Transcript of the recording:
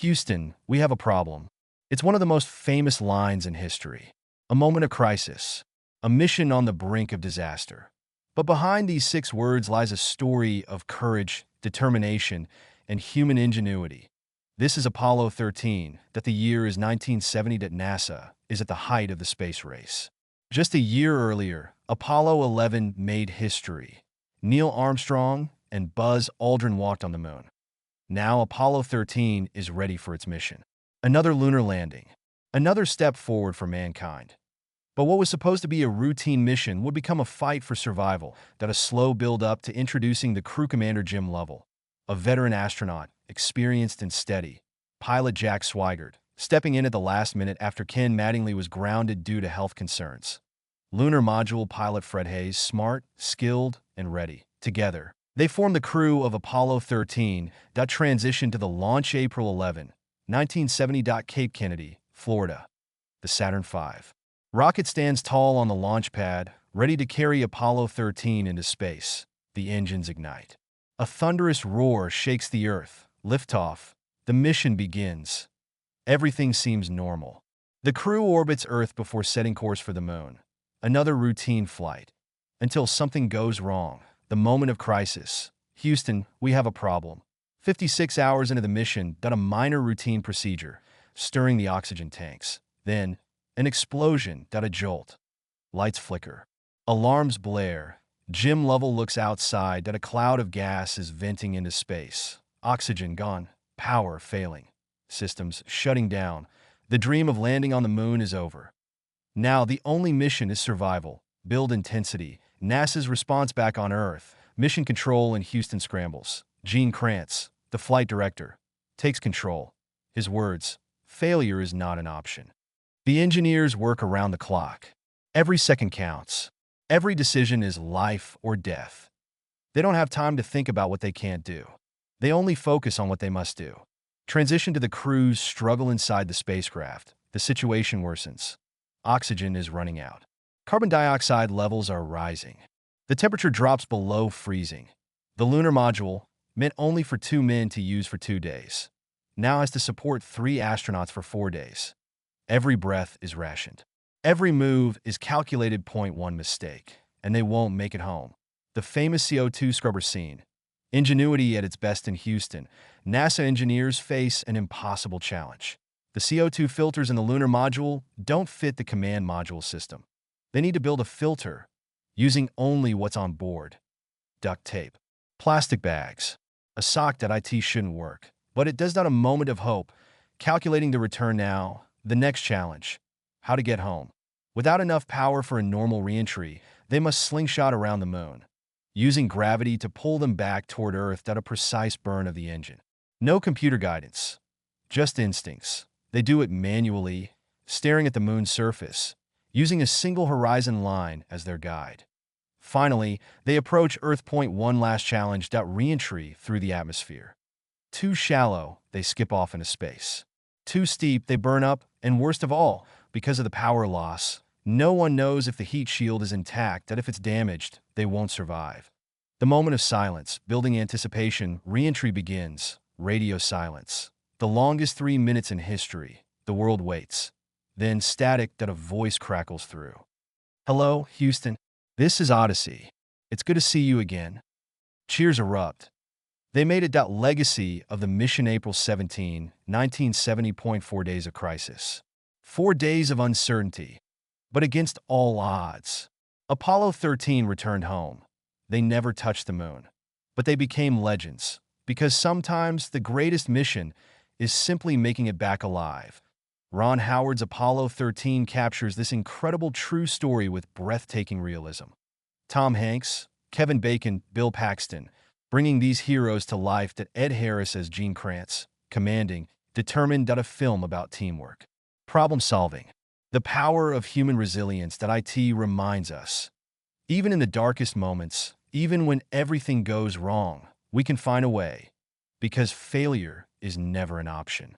Houston, we have a problem. It's one of the most famous lines in history. A moment of crisis. A mission on the brink of disaster. But behind these 6 words lies a story of courage, determination, and human ingenuity. This is Apollo 13, that the year is 1970, that NASA is at the height of the space race. Just a year earlier, Apollo 11 made history. Neil Armstrong and Buzz Aldrin walked on the moon. Now Apollo 13 is ready for its mission. Another lunar landing. Another step forward for mankind. But what was supposed to be a routine mission would become a fight for survival, that a slow build-up to introducing the crew commander Jim Lovell, a veteran astronaut, experienced and steady, pilot Jack Swigert, stepping in at the last minute after Ken Mattingly was grounded due to health concerns. Lunar module pilot Fred Haise, smart, skilled, and ready. Together, they formed the crew of Apollo 13 that transitioned to the launch April 11, 1970. Cape Kennedy, Florida. The Saturn V rocket stands tall on the launch pad, ready to carry Apollo 13 into space. The engines ignite. A thunderous roar shakes the Earth. Liftoff. The mission begins. Everything seems normal. The crew orbits Earth before setting course for the moon. Another routine flight. Until something goes wrong. The moment of crisis. Houston, we have a problem. 56 hours into the mission, done a minor routine procedure, stirring the oxygen tanks. Then, an explosion, a jolt. Lights flicker. Alarms blare. Jim Lovell looks outside, a cloud of gas is venting into space. Oxygen gone. Power failing. Systems shutting down. The dream of landing on the moon is over. Now the only mission is survival. Build intensity. NASA's response back on Earth. Mission control in Houston scrambles. Gene Kranz, the flight director, takes control. His words, failure is not an option. The engineers work around the clock. Every second counts. Every decision is life or death. They don't have time to think about what they can't do. They only focus on what they must do. Transition to the crew's struggle inside the spacecraft. The situation worsens. Oxygen is running out. Carbon dioxide levels are rising. The temperature drops below freezing. The lunar module, meant only for 2 men to use for 2 days, now has to support 3 astronauts for 4 days. Every breath is rationed. Every move is calculated. 1 mistake, and they won't make it home. The famous CO2 scrubber scene. Ingenuity at its best in Houston. NASA engineers face an impossible challenge. The CO2 filters in the lunar module don't fit the command module system. They need to build a filter, using only what's on board. Duct tape. Plastic bags. A sock that IT shouldn't work, but it does not. A moment of hope. Calculating the return now. The next challenge. How to get home. Without enough power for a normal reentry, they must slingshot around the moon, using gravity to pull them back toward Earth at a precise burn of the engine. No computer guidance. Just instincts. They do it manually, staring at the moon's surface, using a single horizon line as their guide. Finally, they approach Earth. 1 last challenge. Reentry through the atmosphere. Too shallow, they skip off into space. Too steep, they burn up, and worst of all, because of the power loss, no one knows if the heat shield is intact, that if it's damaged, they won't survive. The moment of silence, building anticipation. Reentry begins. Radio silence. The longest 3 minutes in history. The world waits. Then static. A voice crackles through. Hello, Houston. This is Odyssey. It's good to see you again. Cheers erupt. They made it. Legacy of the mission. April 17, 1970. 4 days of crisis. 4 days of uncertainty. But against all odds, Apollo 13 returned home. They never touched the moon. But they became legends, because sometimes the greatest mission is simply making it back alive. Ron Howard's Apollo 13 captures this incredible true story with breathtaking realism. Tom Hanks, Kevin Bacon, Bill Paxton, bringing these heroes to life. Ed Harris as Gene Kranz, commanding, determined. A film about teamwork. Problem solving. The power of human resilience. IT reminds us. Even in the darkest moments, even when everything goes wrong, we can find a way. Because failure is never an option.